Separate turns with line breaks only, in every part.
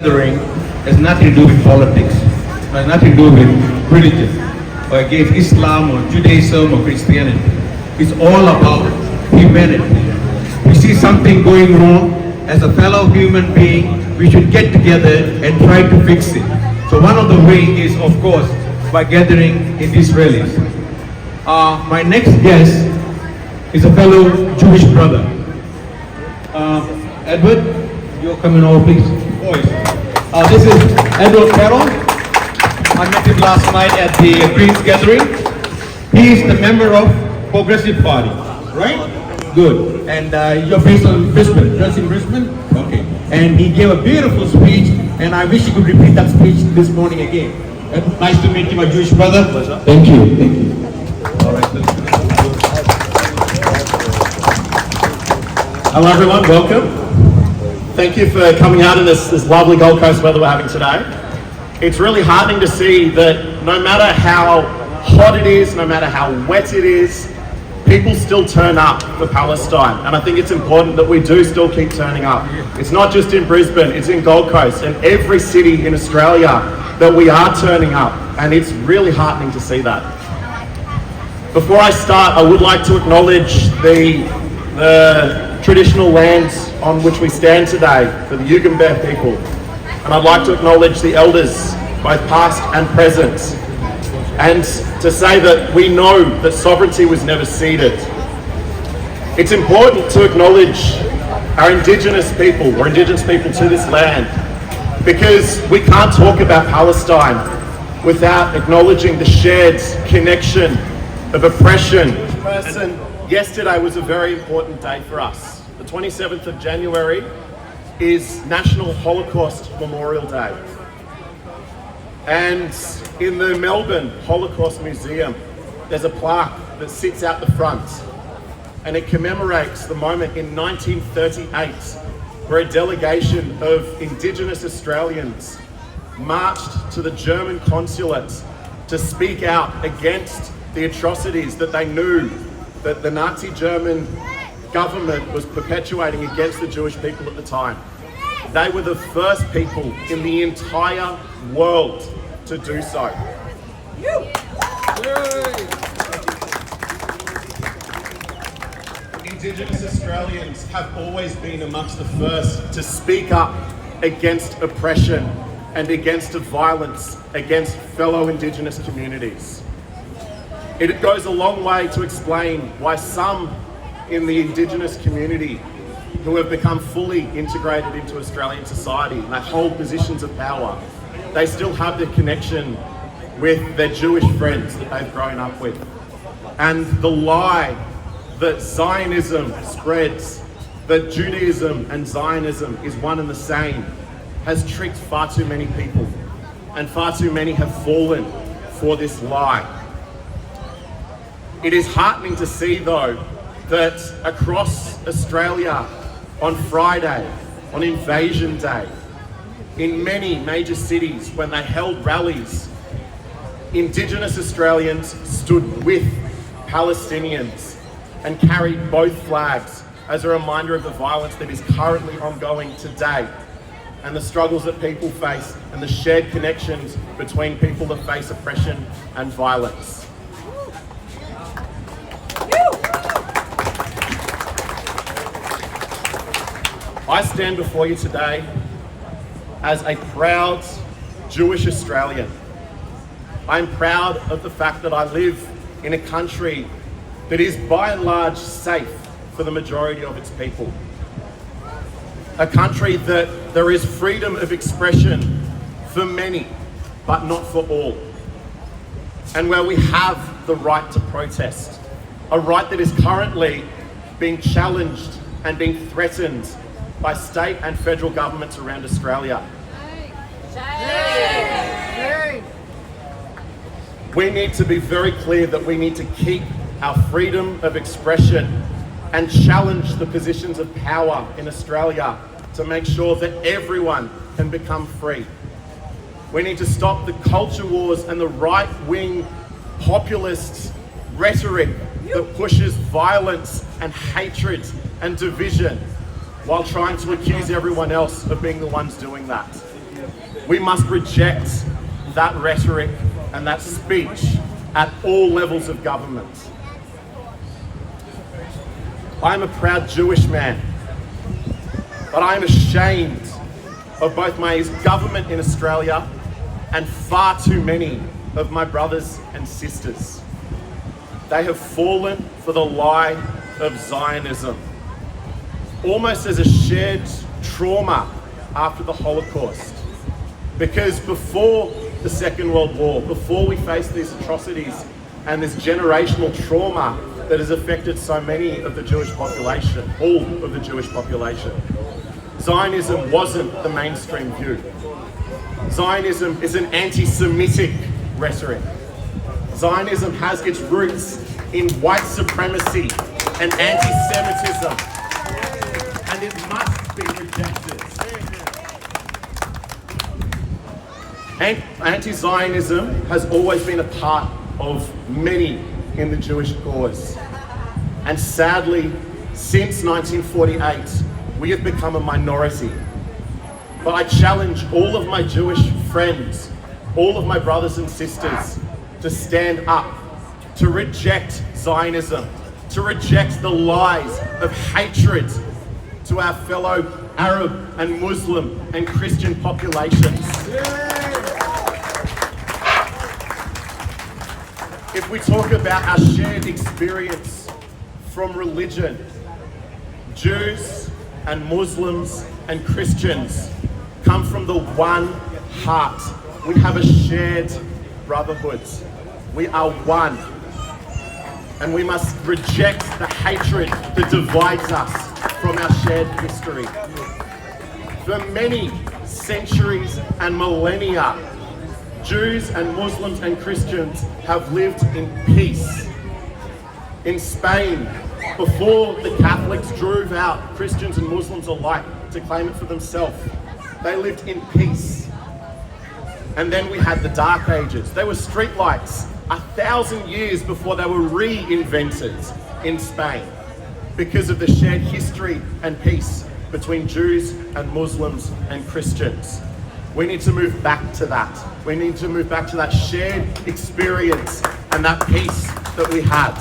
gathering has nothing to do with politics, has nothing to do with religion, or against Islam or Judaism or Christianity. It's all about humanity. We see something going wrong, as a fellow human being, we should get together and try to fix it. So one of the ways is, of course, by gathering in these rallies. My next guest is a fellow Jewish brother. Edward, you're coming over, please. This is Edward CARROLL. I met him last night at the Greens gathering. He is the member of Progressive Party, right? Good. And you're based in Brisbane. Just in Brisbane? Okay. And he gave a beautiful speech, and I wish he could repeat that speech this morning again. Nice to meet you, my Jewish brother. Pleasure. Thank you. Thank you. All right.
Hello everyone, welcome. Thank you for coming out in this lovely Gold Coast weather we're having today. It's really heartening to see that no matter how hot it is, no matter how wet it is, people still turn up for Palestine. And I think it's important that we do still keep turning up. It's not just in Brisbane, it's in Gold Coast and every city in Australia that we are turning up. And it's really heartening to see that. Before I start, I would like to acknowledge the traditional lands on which we stand today for the Yugambeh people. And I'd like to acknowledge the elders, both past and present, and to say that we know that sovereignty was never ceded. It's important to acknowledge our Indigenous people, or Indigenous people to this land, because we can't talk about Palestine without acknowledging the shared connection of oppression. Yesterday was a very important day for us. The 27th of January is National Holocaust Memorial Day. And in the Melbourne Holocaust Museum, there's a plaque that sits out the front, and it commemorates the moment in 1938 where a delegation of Indigenous Australians marched to the German consulate to speak out against the atrocities that they knew that the Nazi German government was perpetuating against the Jewish people at the time. They were the first people in the entire world to do so. Indigenous Australians have always been amongst the first to speak up against oppression and against violence against fellow Indigenous communities. It goes a long way to explain why some in the Indigenous community who have become fully integrated into Australian society and they hold positions of power, they still have their connection with their Jewish friends that they've grown up with. And the lie that Zionism spreads, that Judaism and Zionism is one and the same, has tricked far too many people, and far too many have fallen for this lie. It is heartening to see, though, that across Australia on Friday, on Invasion Day, in many major cities when they held rallies, Indigenous Australians stood with Palestinians and carried both flags as a reminder of the violence that is currently ongoing today and the struggles that people face and the shared connections between people that face oppression and violence. I stand before you today as a proud Jewish Australian. I'm proud of the fact that I live in a country that is by and large safe for the majority of its people. A country that there is freedom of expression for many, but not for all. And where we have the right to protest, a right that is currently being challenged and being threatened by state and federal governments around Australia. We need to be very clear that we need to keep our freedom of expression and challenge the positions of power in Australia to make sure that everyone can become free. We need to stop the culture wars and the right-wing populist rhetoric that pushes violence and hatred and division while trying to accuse everyone else of being the ones doing that. We must reject that rhetoric and that speech at all levels of government. I am a proud Jewish man, but I am ashamed of both my government in Australia and far too many of my brothers and sisters. They have fallen for the lie of Zionism, almost as a shared trauma after the Holocaust. Because before the Second World War, before we faced these atrocities and this generational trauma that has affected so many of the Jewish population, all of the Jewish population, Zionism wasn't the mainstream view. Zionism is an anti-Semitic rhetoric. Zionism has its roots in white supremacy and anti-Semitism, and it must be rejected. Anti-Zionism has always been a part of many in the Jewish cause. And sadly, since 1948, we have become a minority. But I challenge all of my Jewish friends, all of my brothers and sisters, to stand up, to reject Zionism, to reject the lies of hatred to our fellow Arab and Muslim and Christian populations. If we talk about our shared experience from religion, Jews and Muslims and Christians come from the one heart. We have a shared brotherhood. We are one. And we must reject the hatred that divides us from our shared history. For many centuries and millennia, Jews and Muslims and Christians have lived in peace. In Spain, before the Catholics drove out Christians and Muslims alike to claim it for themselves, they lived in peace. And then we had the Dark Ages. They were streetlights 1,000 years before they were reinvented in Spain because of the shared history and peace between Jews and Muslims and Christians. We need to move back to that. We need to move back to that shared experience and that peace that we had.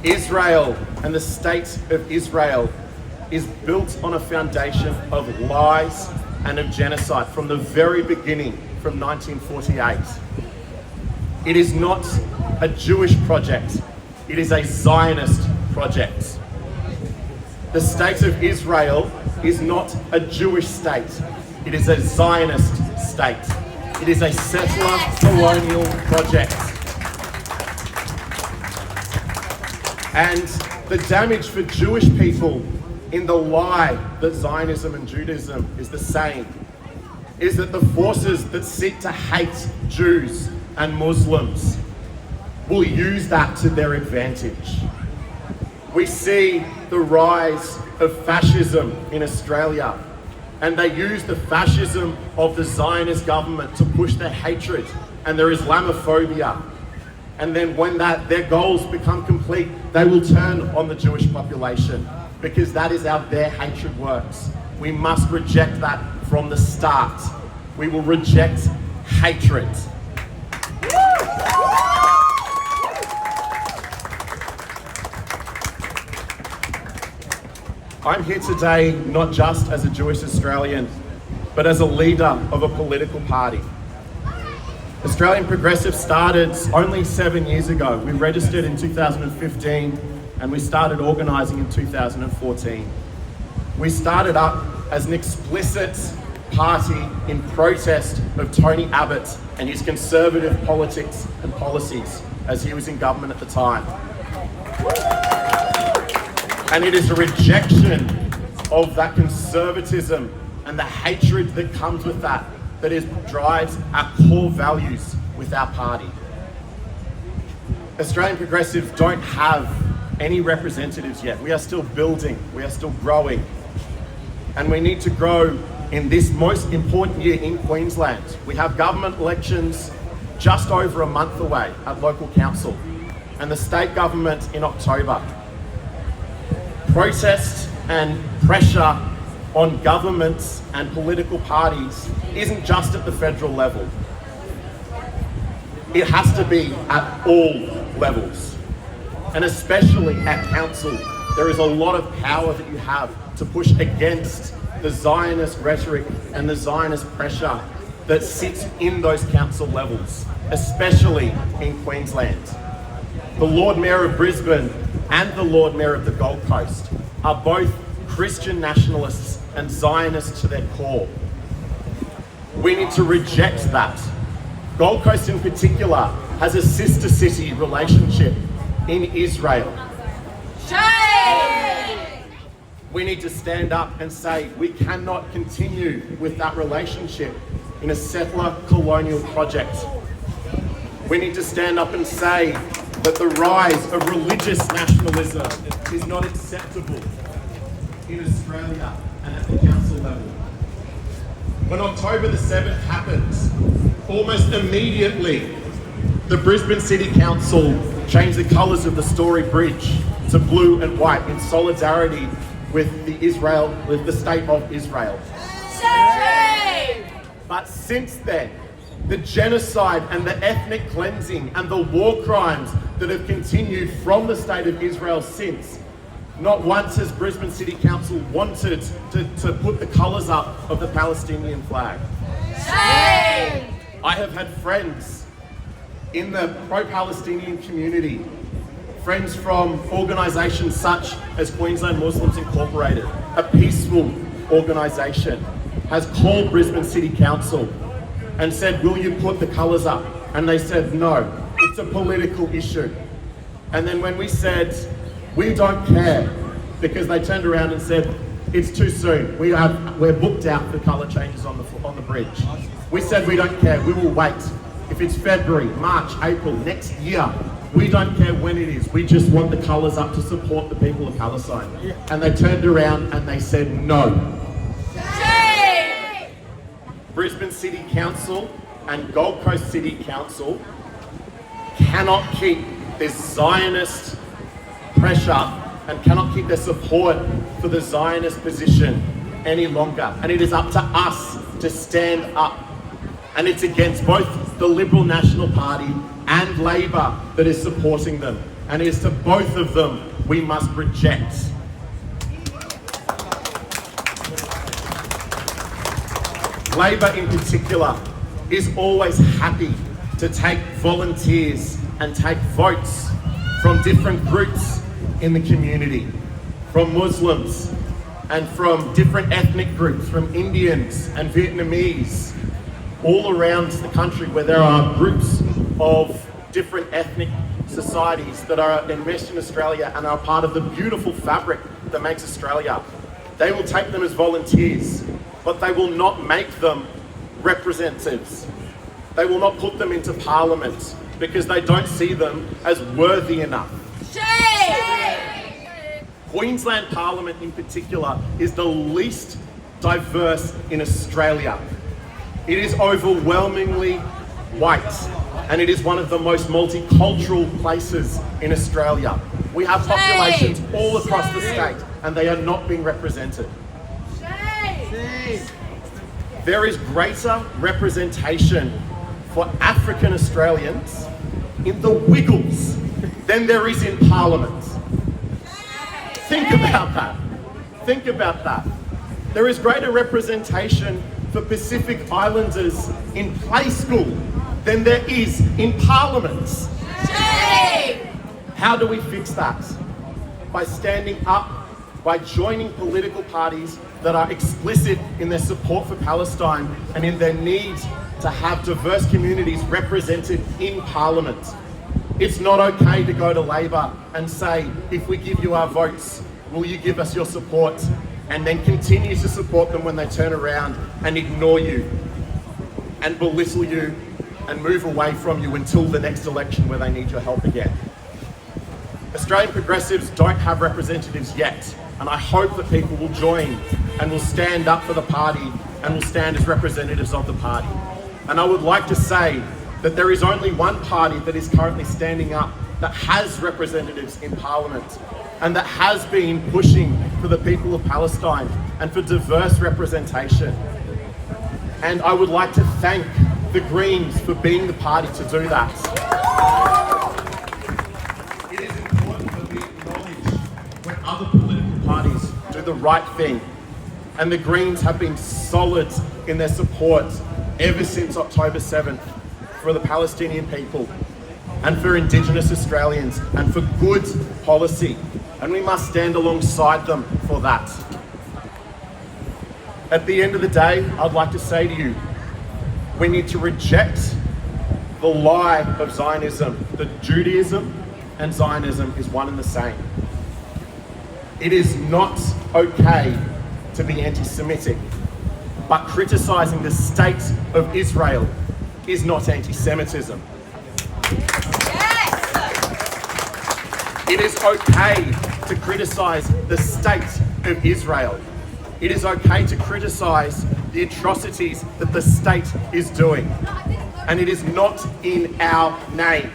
Israel and the state of Israel is built on a foundation of lies and of genocide from the very beginning, from 1948. It is not a Jewish project, it is a Zionist project. The state of Israel is not a Jewish state, it is a Zionist state. It is a settler colonial project. And the damage for Jewish people in the lie that Zionism and Judaism is the same is that the forces that seek to hate Jews and Muslims will use that to their advantage. We see the rise of fascism in Australia, and they use the fascism of the Zionist government to push their hatred and their Islamophobia. And then when their goals become complete, they will turn on the Jewish population, because that is how their hatred works. We must reject that from the start. We will reject hatred. I'm here today not just as a Jewish Australian, but as a leader of a political party. Australian Progressive started only 7 years ago. We registered in 2015 and we started organising in 2014. We started up as an explicit party in protest of Tony Abbott and his conservative politics and policies as he was in government at the time. And it is a rejection of that conservatism and the hatred that comes with that drives our core values with our party. Australian Progressives don't have any representatives yet. We are still building, we are still growing. And we need to grow in this most important year in Queensland. We have government elections just over a month away at local council, and the state government in October. Protest and pressure on governments and political parties isn't just at the federal level. It has to be at all levels, and especially at council. There is a lot of power that you have to push against the Zionist rhetoric and the Zionist pressure that sits in those council levels, especially in Queensland. The Lord Mayor of Brisbane and the Lord Mayor of the Gold Coast are both Christian nationalists and Zionists to their core. We need to reject that. Gold Coast in particular has a sister city relationship in Israel.
Shame!
We need to stand up and say we cannot continue with that relationship in a settler colonial project. We need to stand up and say that the rise of religious nationalism is not acceptable in Australia and at the council level. When October the 7th happened, almost immediately, the Brisbane City Council changed the colours of the Story Bridge to blue and white in solidarity with the state of Israel.
Shame!
But since then, the genocide and the ethnic cleansing and the war crimes that have continued from the state of Israel since, not once has Brisbane City Council wanted to put the colours up of the Palestinian flag.
Shame!
I have had friends in the pro-Palestinian community, friends from organisations such as Queensland Muslims Incorporated, a peaceful organisation, has called Brisbane City Council and said, will you put the colours up? And they said, no, it's a political issue. And then when we said, we don't care, because they turned around and said, it's too soon. We're booked out for colour changes on the bridge. We said we don't care, we will wait. If it's February, March, April, next year, we don't care when it is. We just want the colours up to support the people of Palestine. And they turned around and they said no.
Shame!
Brisbane City Council and Gold Coast City Council cannot keep this Zionist pressure and cannot keep their support for the Zionist position any longer. And it is up to us to stand up. And it's against both the Liberal National Party and Labor that is supporting them. And it is to both of them we must reject. Labor in particular is always happy to take volunteers and take votes from different groups in the community, from Muslims and from different ethnic groups, from Indians and Vietnamese, all around the country where there are groups of different ethnic societies that are enmeshed in Australia and are part of the beautiful fabric that makes Australia. They will take them as volunteers, but they will not make them representatives. They will not put them into Parliament because they don't see them as worthy enough.
Shame!
Queensland Parliament in particular is the least diverse in Australia. It is overwhelmingly white, and it is one of the most multicultural places in Australia. We have populations all across the state, and they are not being represented. There is greater representation for African Australians in the Wiggles than there is in Parliament. Think about that. Think about that. There is greater representation for Pacific Islanders in play school than there is in Parliament. How do we fix that? By standing up, by joining political parties that are explicit in their support for Palestine and in their need to have diverse communities represented in Parliament. It's not okay to go to Labor and say, if we give you our votes, will you give us your support? And then continue to support them when they turn around and ignore you and belittle you and move away from you until the next election where they need your help again. Australian progressives don't have representatives yet, and I hope that people will join and will stand up for the party and will stand as representatives of the party. And I would like to say that there is only one party that is currently standing up that has representatives in Parliament, and that has been pushing for the people of Palestine and for diverse representation. And I would like to thank the Greens for being the party to do that. It is important that we acknowledge when other political parties do the right thing. And the Greens have been solid in their support ever since October 7th for the Palestinian people and for Indigenous Australians and for good policy. And we must stand alongside them for that. At the end of the day, I'd like to say to you, we need to reject the lie of Zionism, that Judaism and Zionism is one and the same. It is not okay to be anti-Semitic, but criticising the state of Israel is not anti-Semitism. It is okay to criticise the state of Israel. It is okay to criticise the atrocities that the state is doing. And it is not in our name.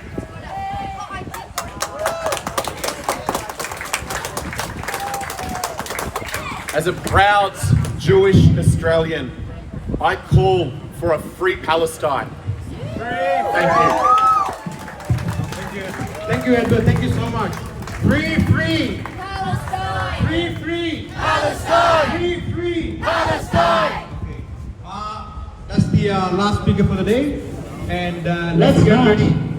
As a proud Jewish Australian, I call for a free Palestine. Thank you.
Thank you, Edward. Thank you so much. Free
Palestine!
free
Palestine!
free.
Palestine!
That's the last speaker for the day. And
Let's
get
march.
ready.